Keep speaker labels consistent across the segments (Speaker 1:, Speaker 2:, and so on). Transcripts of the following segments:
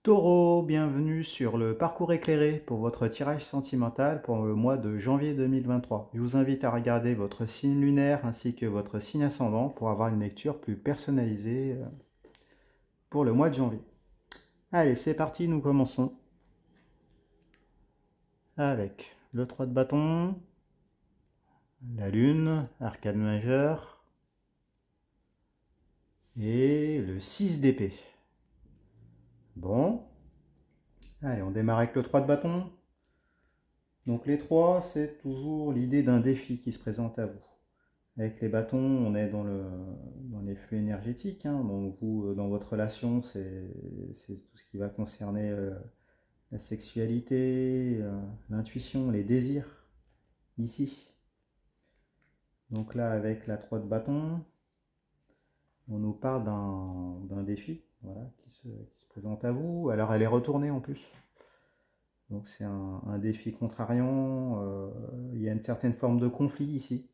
Speaker 1: Taureau, bienvenue sur le parcours éclairé pour votre tirage sentimental pour le mois de janvier 2023. Je vous invite à regarder votre signe lunaire ainsi que votre signe ascendant pour avoir une lecture plus personnalisée pour le mois de janvier. Allez, c'est parti, nous commençons avec le 3 de bâton, la lune, arcane majeure et le 6 d'épée. Bon, allez, on démarre avec le 3 de bâton. Donc les 3, c'est toujours l'idée d'un défi qui se présente à vous. Avec les bâtons, on est dans les flux énergétiques. Donc vous, dans votre relation, c'est tout ce qui va concerner la sexualité, l'intuition, les désirs, ici. Donc là, avec la 3 de bâton, on nous parle d'un défi, voilà, qui se présente à vous. Alors elle est retournée en plus. Donc c'est un défi contrariant. Il y a une certaine forme de conflit ici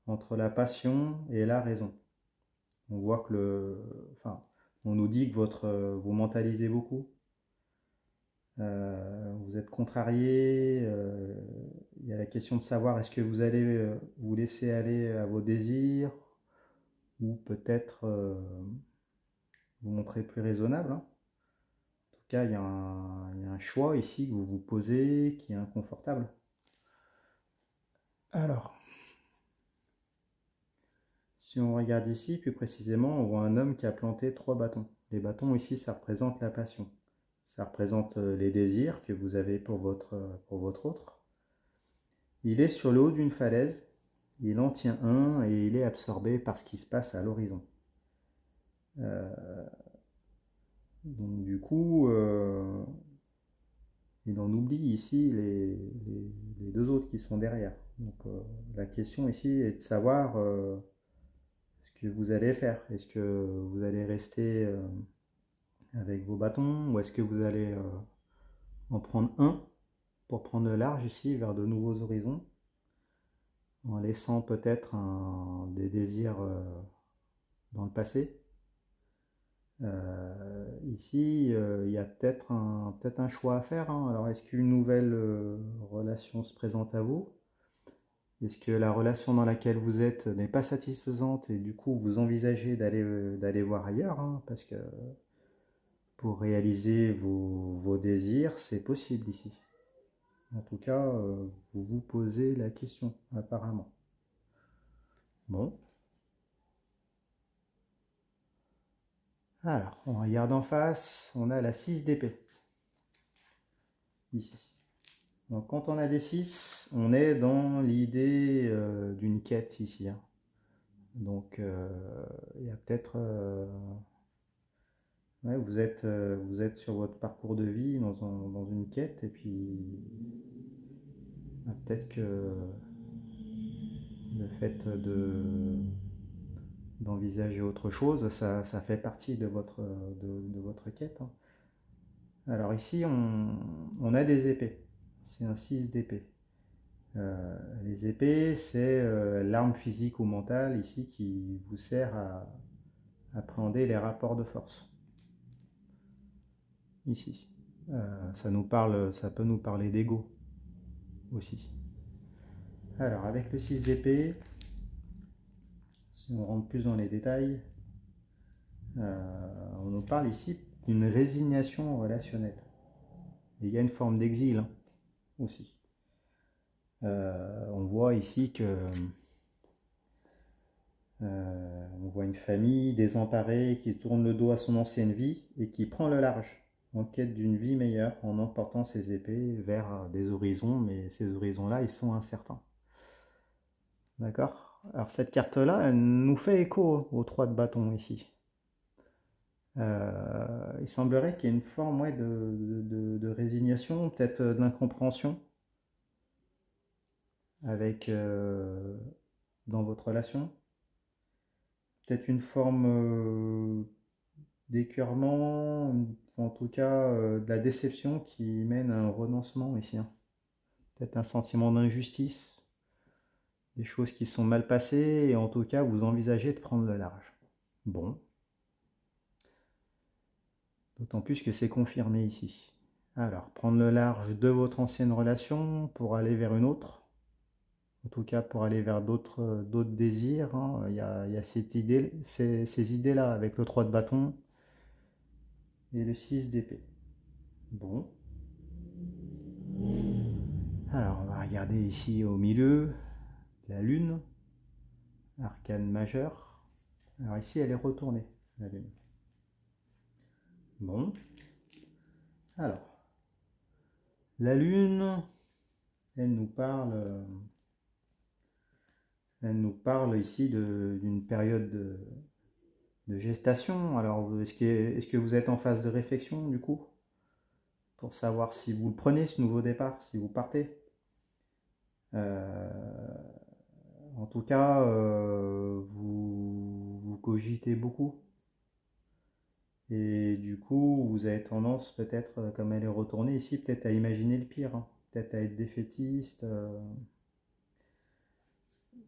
Speaker 1: entre la passion et la raison. On voit que on nous dit que vous mentalisez beaucoup, vous êtes contrarié. Il y a la question de savoir est-ce que vous allez vous laisser aller à vos désirs ou peut-être vous montrer plus raisonnable. En tout cas, il y a un choix ici que vous vous posez qui est inconfortable. Alors, si on regarde ici, plus précisément, on voit un homme qui a planté 3 bâtons. Les bâtons ici, ça représente la passion. Ça représente les désirs que vous avez pour votre autre. Il est sur le haut d'une falaise, il en tient un et il est absorbé par ce qui se passe à l'horizon. Donc du coup, il en oublie ici les deux autres qui sont derrière. Donc la question ici est de savoir ce que vous allez faire. Est-ce que vous allez rester avec vos bâtons ou est-ce que vous allez en prendre un pour prendre le large ici vers de nouveaux horizons en laissant peut-être des désirs dans le passé. Ici, il y a peut-être un choix à faire. Alors, est-ce qu'une nouvelle relation se présente à vous? Est-ce que la relation dans laquelle vous êtes n'est pas satisfaisante et du coup vous envisagez d'aller voir ailleurs, parce que pour réaliser vos désirs, c'est possible ici. En tout cas, vous vous posez la question, apparemment. Bon. Alors, on regarde en face, on a la 6 d'épée. Ici. Donc quand on a des 6, on est dans l'idée d'une quête ici. Donc il y a peut-être... ouais, vous êtes sur votre parcours de vie dans une quête et puis peut-être que le fait d'envisager autre chose, ça fait partie de votre quête. Alors ici, on a des épées. C'est un 6 d'épée. Les épées, c'est l'arme physique ou mentale ici qui vous sert à appréhender les rapports de force. Ici. Ça peut nous parler d'ego aussi. Alors avec le 6 d'épée, si on rentre plus dans les détails, on nous parle ici d'une résignation relationnelle. Et il y a une forme d'exil aussi. On voit ici que on voit une famille désemparée qui tourne le dos à son ancienne vie et qui prend le large en quête d'une vie meilleure en emportant ses épées vers des horizons, mais ces horizons-là, ils sont incertains. D'accord? Alors cette carte-là, elle nous fait écho aux 3 de bâton ici. Il semblerait qu'il y ait une forme de résignation, peut-être de l'incompréhension avec dans votre relation. Peut-être une forme d'écœurement, en tout cas de la déception qui mène à un renoncement ici. Peut-être un sentiment d'injustice, des choses qui sont mal passées, et en tout cas vous envisagez de prendre le large. Bon. D'autant plus que c'est confirmé ici. Alors, prendre le large de votre ancienne relation pour aller vers une autre. En tout cas, pour aller vers d'autres désirs. Hein. Il y a cette idée, ces idées-là avec le 3 de bâton et le 6 d'épée. Bon. Alors, on va regarder ici au milieu la lune, arcane majeur. Alors ici, elle est retournée, la lune. Bon. Alors, la lune, elle nous parle ici d'une période de gestation. Alors, est-ce que vous êtes en phase de réflexion, du coup, pour savoir si vous le prenez, ce nouveau départ, si vous partez? En tout cas, vous cogitez beaucoup. Et du coup, vous avez tendance, peut-être, comme elle est retournée ici, peut-être à imaginer le pire, hein. Peut-être à être défaitiste.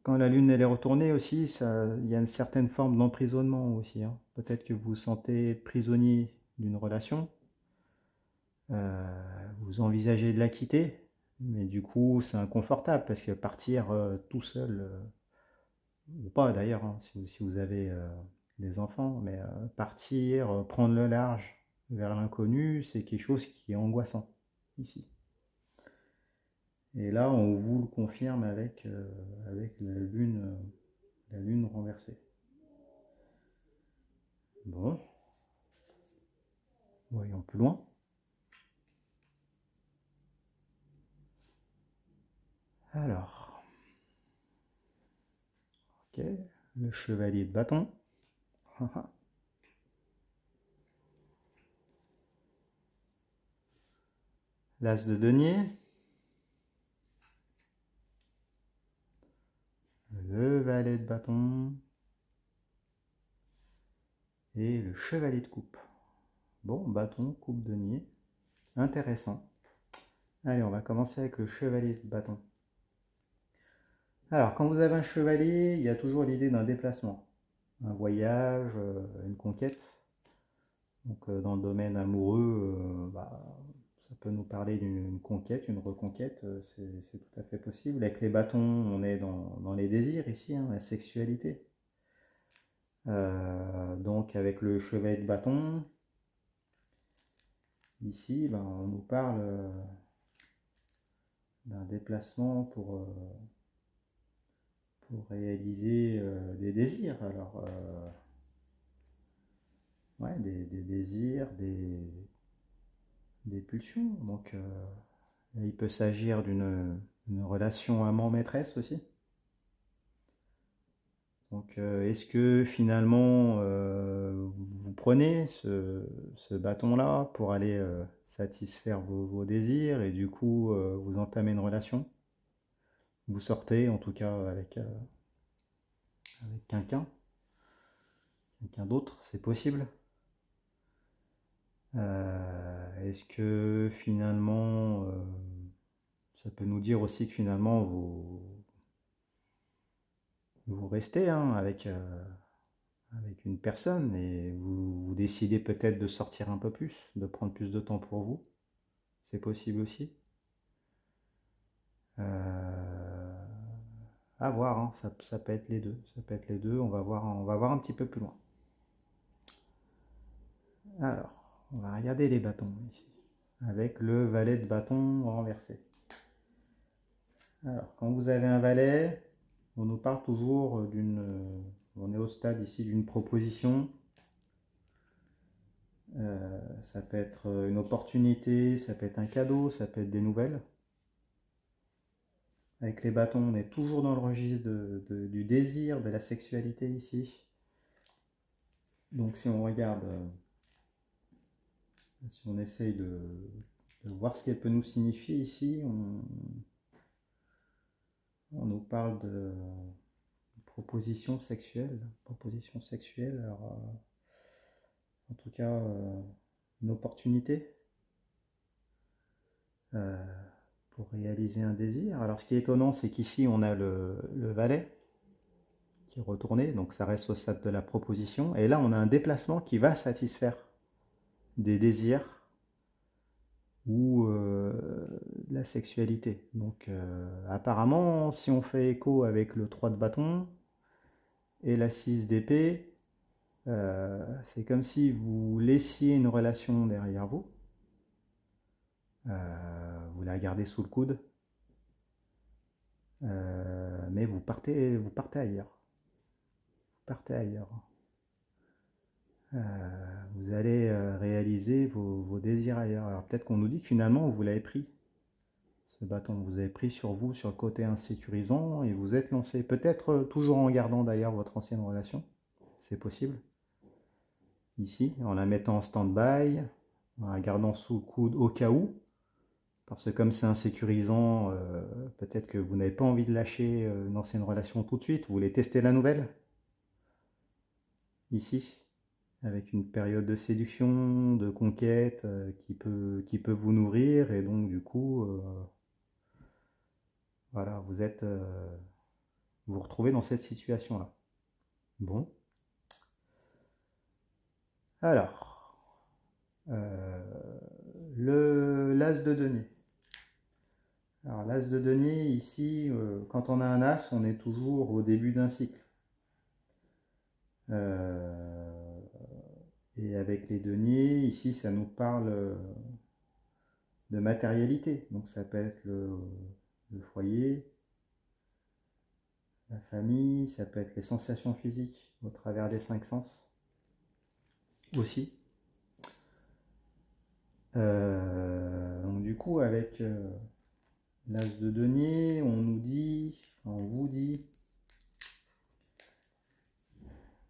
Speaker 1: Quand la lune elle est retournée aussi, il y a une certaine forme d'emprisonnement aussi, hein. Peut-être que vous vous sentez prisonnier d'une relation. Vous envisagez de la quitter, mais du coup, c'est inconfortable parce que partir tout seul, ou pas d'ailleurs, hein, si vous avez des enfants, mais partir, prendre le large vers l'inconnu, c'est quelque chose qui est angoissant ici. Et là, on vous le confirme avec la lune renversée. Bon, voyons plus loin. Alors, ok, le chevalier de bâton. L'as de denier. Le valet de bâton. Et le chevalier de coupe. Bon, bâton, coupe, denier. Intéressant. Allez, on va commencer avec le chevalier de bâton. Alors, quand vous avez un chevalier, il y a toujours l'idée d'un déplacement. Un voyage, une conquête. Donc, dans le domaine amoureux, ça peut nous parler d'une conquête, une reconquête, c'est tout à fait possible. Avec les bâtons, on est dans les désirs ici, hein, la sexualité. Donc avec le chevet de bâton, ici, on nous parle d'un déplacement pour réaliser des désirs. Alors, ouais, des désirs, des pulsions. Donc, il peut s'agir d'une relation amant-maîtresse aussi. Donc, est-ce que finalement vous prenez ce bâton-là pour aller satisfaire vos désirs et du coup vous entamez une relation? Vous sortez en tout cas avec quelqu'un d'autre, c'est possible. Est-ce que finalement ça peut nous dire aussi que finalement vous restez hein, avec une personne et vous décidez peut-être de sortir un peu plus, de prendre plus de temps pour vous. C'est possible aussi. À voir, hein, ça peut être les deux. Ça peut être les deux. On va voir un petit peu plus loin. Alors, on va regarder les bâtons ici, avec le valet de bâton renversé. Alors, quand vous avez un valet, on nous parle toujours on est au stade ici d'une proposition. Ça peut être une opportunité, ça peut être un cadeau, ça peut être des nouvelles. Avec les bâtons, on est toujours dans le registre du désir, de la sexualité ici. Donc si on regarde, si on essaye de voir ce qu'elle peut nous signifier ici, on nous parle de proposition sexuelle. Proposition sexuelle, alors, en tout cas, une opportunité pour réaliser un désir. Alors ce qui est étonnant, c'est qu'ici on a le valet qui est retourné, donc ça reste au stade de la proposition. Et là, on a un déplacement qui va satisfaire des désirs ou de la sexualité. Donc apparemment, si on fait écho avec le 3 de bâton et la 6 d'épée, c'est comme si vous laissiez une relation derrière vous, vous la gardez sous le coude, mais vous partez ailleurs. Vous partez ailleurs. Vous allez réaliser vos désirs ailleurs. Alors peut-être qu'on nous dit que finalement vous l'avez pris, ce bâton, vous avez pris sur vous, sur le côté insécurisant, et vous êtes lancé, peut-être toujours en gardant d'ailleurs votre ancienne relation, c'est possible, ici, en la mettant en stand-by, en la gardant sous le coude au cas où, parce que comme c'est insécurisant, peut-être que vous n'avez pas envie de lâcher une ancienne relation tout de suite, vous voulez tester la nouvelle, ici, avec une période de séduction, de conquête qui peut vous nourrir, et donc du coup, voilà, vous retrouvez dans cette situation-là. Bon. Alors, l'as de denier. Alors, l'as de denier, ici, quand on a un as, on est toujours au début d'un cycle. Et avec les deniers, ici, ça nous parle de matérialité. Donc, ça peut être le foyer, la famille, ça peut être les sensations physiques au travers des 5 sens aussi. Donc du coup, avec l'as de denier, on vous dit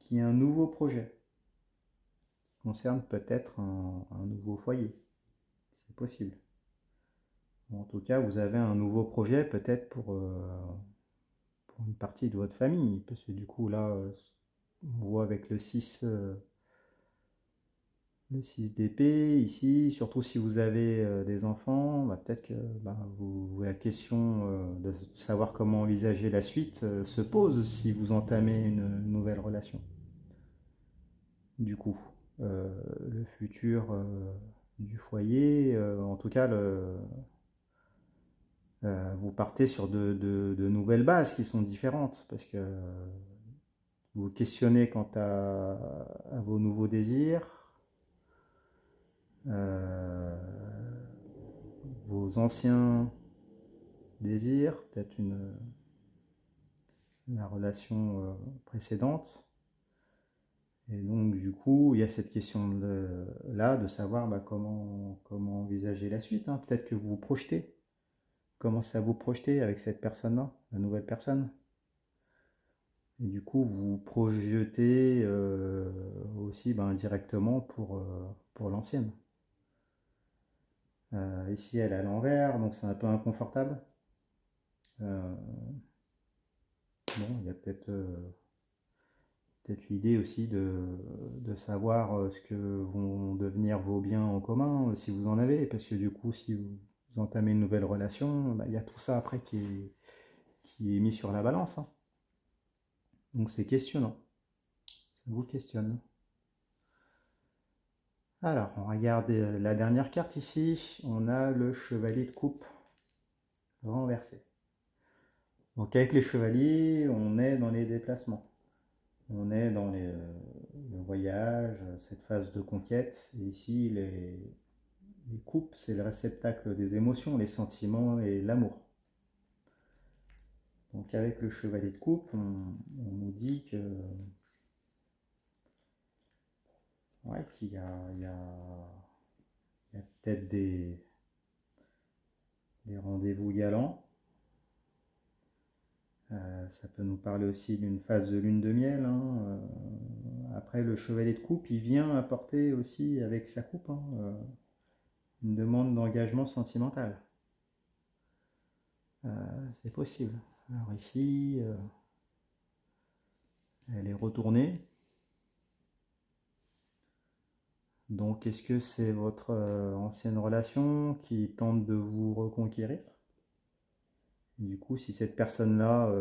Speaker 1: qu'il y a un nouveau projet qui concerne peut-être un nouveau foyer. C'est possible. En tout cas, vous avez un nouveau projet peut-être pour une partie de votre famille, parce que du coup là, on voit avec le 6 d'épée ici, surtout si vous avez des enfants, bah, peut-être que la question de savoir comment envisager la suite se pose si vous entamez une nouvelle relation. Du coup, le futur du foyer, en tout cas, vous partez sur de nouvelles bases qui sont différentes, parce que vous questionnez quant à vos nouveaux désirs, vos anciens désirs, peut-être la relation précédente. Et donc du coup, il y a cette question là de savoir comment envisager la suite. Hein. Peut-être que vous vous projetez, commencez à vous projeter avec cette personne-là, la nouvelle personne. Et du coup, vous projetez aussi indirectement pour l'ancienne. Ici, elle est à l'envers, donc c'est un peu inconfortable. Bon, il y a peut-être l'idée aussi de savoir ce que vont devenir vos biens en commun, si vous en avez, parce que du coup, si vous entamez une nouvelle relation, il y a tout ça après qui est mis sur la balance. Hein. Donc c'est questionnant. Ça vous questionne. Alors, on regarde la dernière carte ici. On a le chevalier de coupe renversé. Donc avec les chevaliers, on est dans les déplacements. On est dans le voyage, cette phase de conquête. Et ici, les coupes, c'est le réceptacle des émotions, les sentiments et l'amour. Donc avec le chevalier de coupe, on nous dit que qu'il y a peut-être des rendez-vous galants. Ça peut nous parler aussi d'une phase de lune de miel. Hein. Après, le chevalier de coupe, il vient apporter aussi avec sa coupe une demande d'engagement sentimental. C'est possible. Alors ici, elle est retournée. Donc, est-ce que c'est votre ancienne relation qui tente de vous reconquérir? Du coup, si cette personne-là,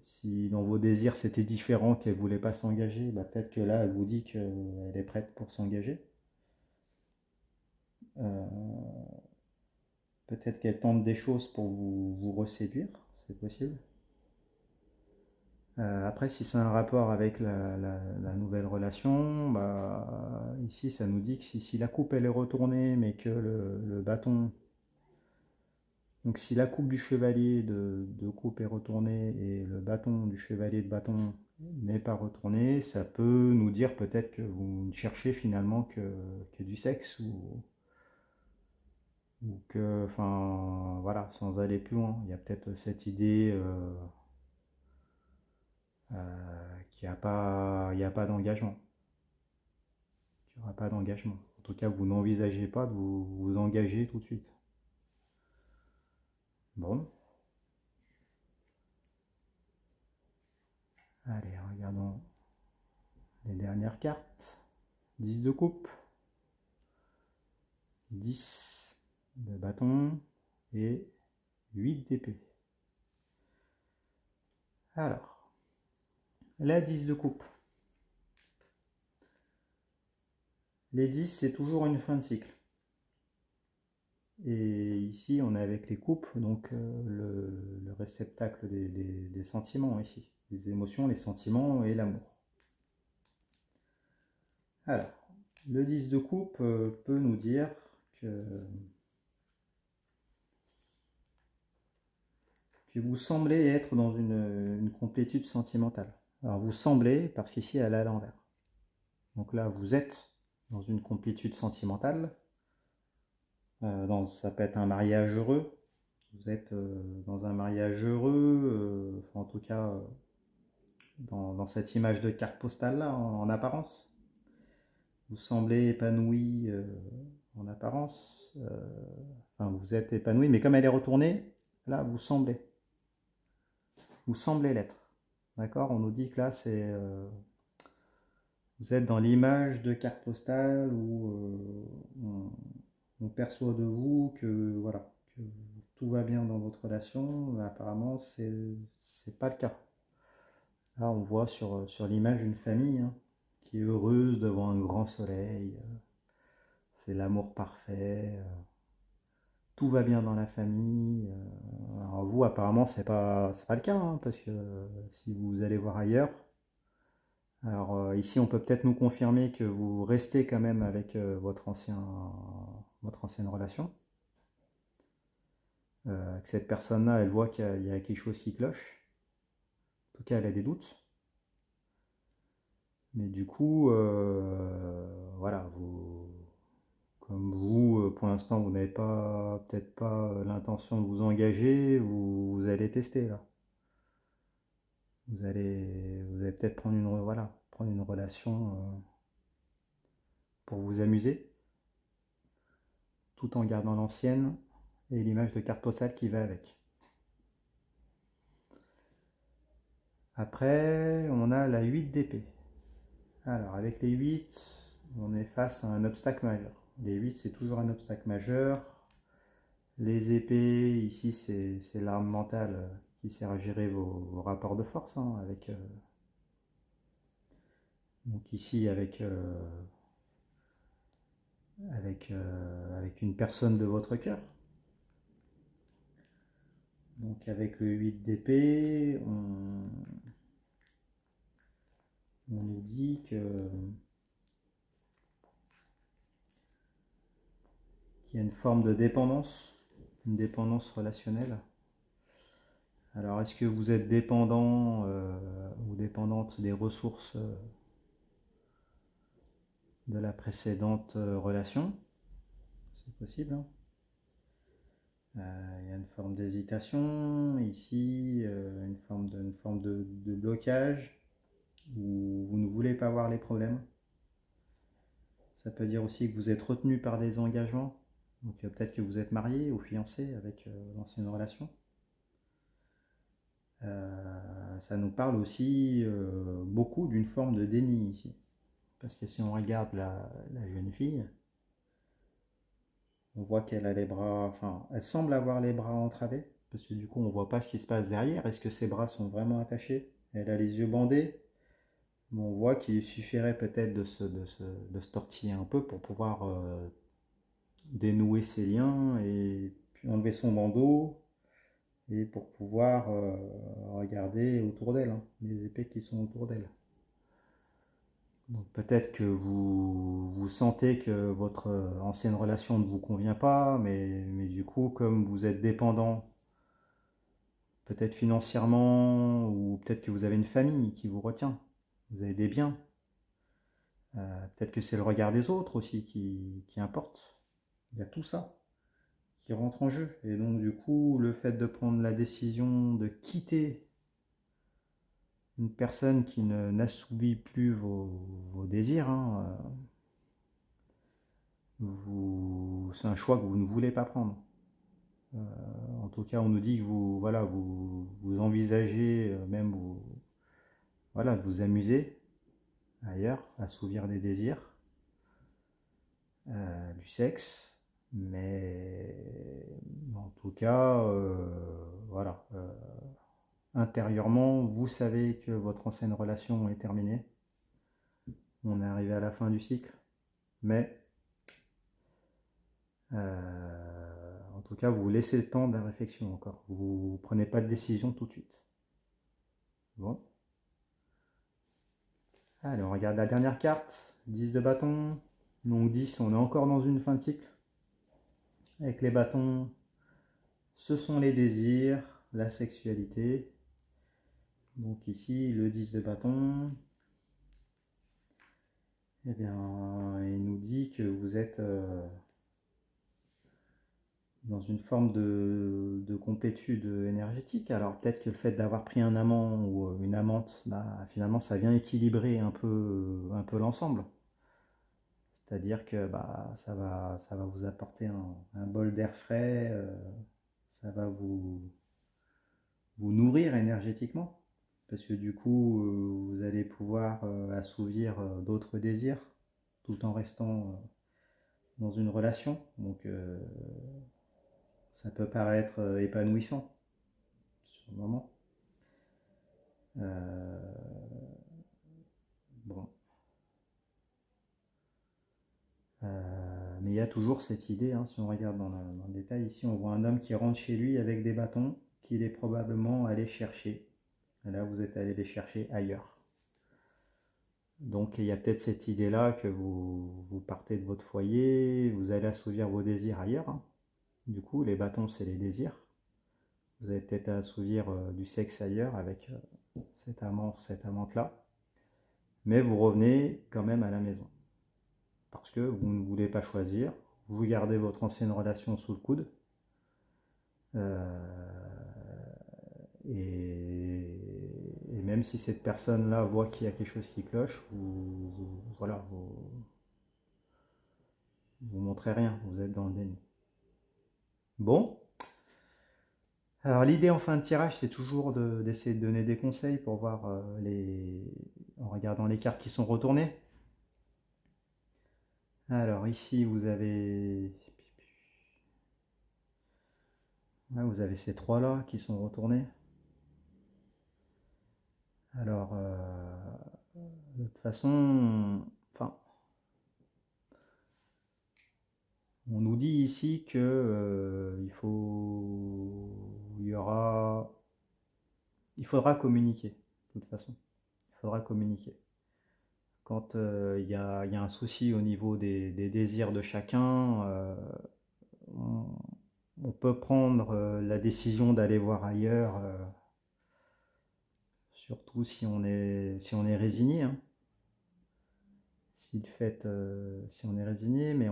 Speaker 1: si dans vos désirs c'était différent, qu'elle ne voulait pas s'engager, peut-être que là, elle vous dit qu'elle est prête pour s'engager. Peut-être qu'elle tente des choses pour vous reséduire, c'est possible. Après, si c'est un rapport avec la nouvelle relation, bah, ici ça nous dit que si la coupe elle est retournée, mais que le bâton, donc si la coupe du chevalier de coupe est retournée et le bâton du chevalier de bâton n'est pas retourné, ça peut nous dire peut-être que vous ne cherchez finalement que du sexe ou que, enfin voilà, sans aller plus loin, il y a peut-être cette idée qu'il n'y a pas d'engagement. Il n'y aura pas d'engagement. En tout cas, vous n'envisagez pas de vous engager tout de suite. Bon. Allez, regardons les dernières cartes. 10 de coupe, 10 de bâton et 8 d'épée. Alors, la 10 de coupe. Les 10, c'est toujours une fin de cycle. Et ici, on est avec les coupes, donc le réceptacle des sentiments ici. Les émotions, les sentiments et l'amour. Alors, le 10 de coupe peut nous dire que vous semblez être dans une complétude sentimentale. Alors vous semblez, parce qu'ici elle est à l'envers. Donc là, vous êtes dans une complétude sentimentale. Ça peut être un mariage heureux. Vous êtes dans un mariage heureux, enfin, en tout cas dans cette image de carte postale là, en apparence. Vous semblez épanoui en apparence. Enfin, vous êtes épanoui, mais comme elle est retournée, là, vous semblez l'être. D'accord? On nous dit que là, c'est vous êtes dans l'image de carte postale où on perçoit de vous que voilà, que tout va bien dans votre relation. Mais apparemment, c'est pas le cas. Là, on voit sur l'image une famille hein, qui est heureuse devant un grand soleil. C'est l'amour parfait. Tout va bien dans la famille. Alors vous, apparemment, c'est pas le cas, hein, parce que si vous allez voir ailleurs, alors ici, on peut peut-être nous confirmer que vous restez quand même avec votre ancienne relation. Que cette personne-là, elle voit qu'il y a quelque chose qui cloche. En tout cas, elle a des doutes. Mais du coup, voilà, comme vous, pour l'instant, vous n'avez peut-être pas l'intention de vous engager, vous allez tester là. Vous allez peut-être prendre une relation pour vous amuser, tout en gardant l'ancienne et l'image de carte postale qui va avec. Après, on a la 8 d'épée. Alors, avec les 8, on est face à un obstacle majeur. Les 8, c'est toujours un obstacle majeur. Les épées, ici, c'est l'arme mentale qui sert à gérer vos rapports de force. Hein, donc ici, avec une personne de votre cœur. Donc avec le 8 d'épée, on nous dit qu'il y a une forme de dépendance, une dépendance relationnelle. Alors est-ce que vous êtes dépendant ou dépendante des ressources de la précédente relation? C'est possible. Hein. Il y a une forme d'hésitation ici, une forme de blocage où vous ne voulez pas voir les problèmes. Ça peut dire aussi que vous êtes retenu par des engagements. Donc peut-être que vous êtes marié ou fiancé avec l'ancienne relation. Ça nous parle aussi beaucoup d'une forme de déni ici. Parce que si on regarde la jeune fille, on voit qu'elle a les bras, enfin, elle semble avoir les bras entravés, parce que du coup, on ne voit pas ce qui se passe derrière. Est-ce que ses bras sont vraiment attachés? Elle a les yeux bandés. Mais on voit qu'il suffirait peut-être de se tortiller un peu pour pouvoir dénouer ses liens et puis enlever son bandeau et pour pouvoir regarder autour d'elle, hein, les épées qui sont autour d'elle. Donc peut-être que vous sentez que votre ancienne relation ne vous convient pas, mais du coup, comme vous êtes dépendant, peut-être financièrement, ou peut-être que vous avez une famille qui vous retient, vous avez des biens, peut-être que c'est le regard des autres aussi qui importe. Il y a tout ça qui rentre en jeu. Et donc du coup, le fait de prendre la décision de quitter une personne qui n'assouvit plus vos désirs, hein, c'est un choix que vous ne voulez pas prendre. En tout cas, on nous dit que voilà, vous envisagez même voilà, de vous amuser ailleurs, assouvir des désirs, du sexe, mais en tout cas, voilà, intérieurement, vous savez que votre ancienne relation est terminée. On est arrivé à la fin du cycle, mais en tout cas, vous vous laissez le temps de la réflexion encore. Vous ne prenez pas de décision tout de suite. Bon. Allez, on regarde la dernière carte. 10 de bâton. Donc 10, on est encore dans une fin de cycle. Avec les bâtons, ce sont les désirs, la sexualité. Donc ici, le 10 de bâton. Eh bien, il nous dit que vous êtes dans une forme de complétude énergétique. Alors peut-être que le fait d'avoir pris un amant ou une amante, bah, finalement ça vient équilibrer un peu l'ensemble. C'est-à-dire que bah, ça va vous apporter un bol d'air frais, ça va vous nourrir énergétiquement. Parce que du coup, vous allez pouvoir assouvir d'autres désirs tout en restant dans une relation. Donc ça peut paraître épanouissant sur le moment. Bon. Mais il y a toujours cette idée, hein, si on regarde dans le détail, ici on voit un homme qui rentre chez lui avec des bâtons qu'il est probablement allé chercher. Et là vous êtes allé les chercher ailleurs. Donc il y a peut-être cette idée-là que vous partez de votre foyer, vous allez assouvir vos désirs ailleurs, hein. Du coup les bâtons c'est les désirs. Vous allez peut-être assouvir du sexe ailleurs avec cet amant, cette amante-là. Mais vous revenez quand même à la maison. Parce que vous ne voulez pas choisir, vous gardez votre ancienne relation sous le coude, et même si cette personne-là voit qu'il y a quelque chose qui cloche, voilà, vous montrez rien, vous êtes dans le déni. Bon, alors l'idée en fin de tirage, c'est toujours d'essayer de donner des conseils pour voir en regardant les cartes qui sont retournées. Alors ici vous avez ces trois-là qui sont retournés. Alors, de toute façon, enfin, on nous dit ici que il faudra communiquer. De toute façon, il faudra communiquer. Quand il y a un souci au niveau des désirs de chacun, on peut prendre la décision d'aller voir ailleurs. Surtout si on est résigné, hein. Si on est résigné, mais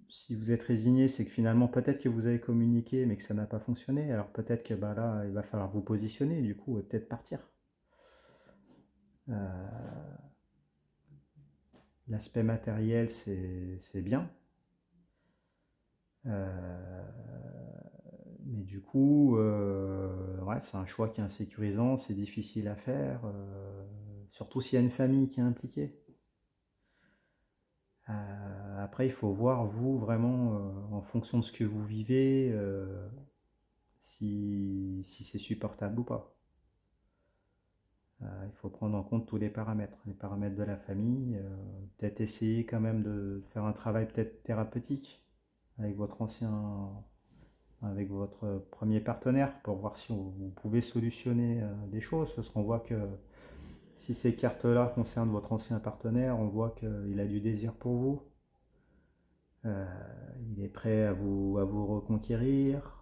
Speaker 1: si vous êtes résigné, c'est que finalement peut-être que vous avez communiqué, mais que ça n'a pas fonctionné. Alors peut-être que bah, là, il va falloir vous positionner, du coup, et peut-être partir. L'aspect matériel, c'est bien. Mais du coup, ouais, c'est un choix qui est insécurisant, c'est difficile à faire, surtout s'il y a une famille qui est impliquée. Après, il faut voir, vous, vraiment, en fonction de ce que vous vivez, si c'est supportable ou pas. Il faut prendre en compte tous les paramètres de la famille, peut-être essayer quand même de faire un travail peut-être thérapeutique avec avec votre premier partenaire pour voir si vous pouvez solutionner des choses, parce qu'on voit que si ces cartes-là concernent votre ancien partenaire, on voit qu'il a du désir pour vous, euh, il est prêt à vous reconquérir.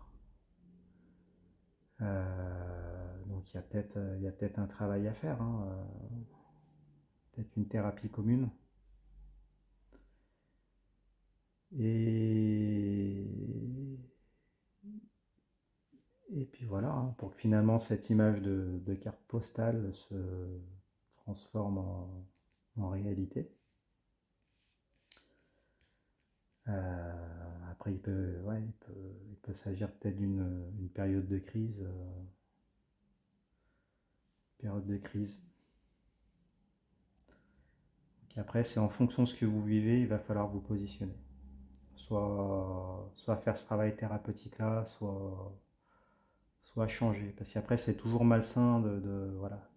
Speaker 1: Donc il y a peut-être un travail à faire, hein, peut-être une thérapie commune. Et, et puis voilà, hein, pour que finalement cette image de carte postale se transforme en réalité. Après, il peut s'agir peut-être d'une période de crise. Période de crise. Et après, c'est en fonction de ce que vous vivez, il va falloir vous positionner. Soit faire ce travail thérapeutique là, soit changer. Parce qu'après, c'est toujours malsain voilà,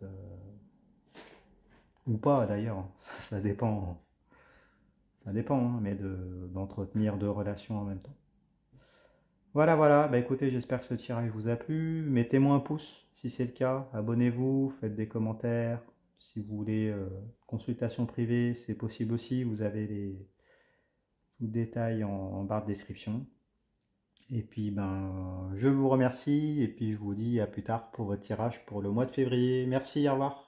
Speaker 1: ou pas d'ailleurs, ça dépend. Ça dépend, hein, mais d'entretenir deux relations en même temps. Voilà, voilà. Bah écoutez, j'espère que ce tirage vous a plu. Mettez-moi un pouce si c'est le cas. Abonnez-vous, faites des commentaires. Si vous voulez consultation privée, c'est possible aussi. Vous avez les détails en barre de description. Et puis, ben, je vous remercie et puis je vous dis à plus tard pour votre tirage pour le mois de février. Merci, au revoir.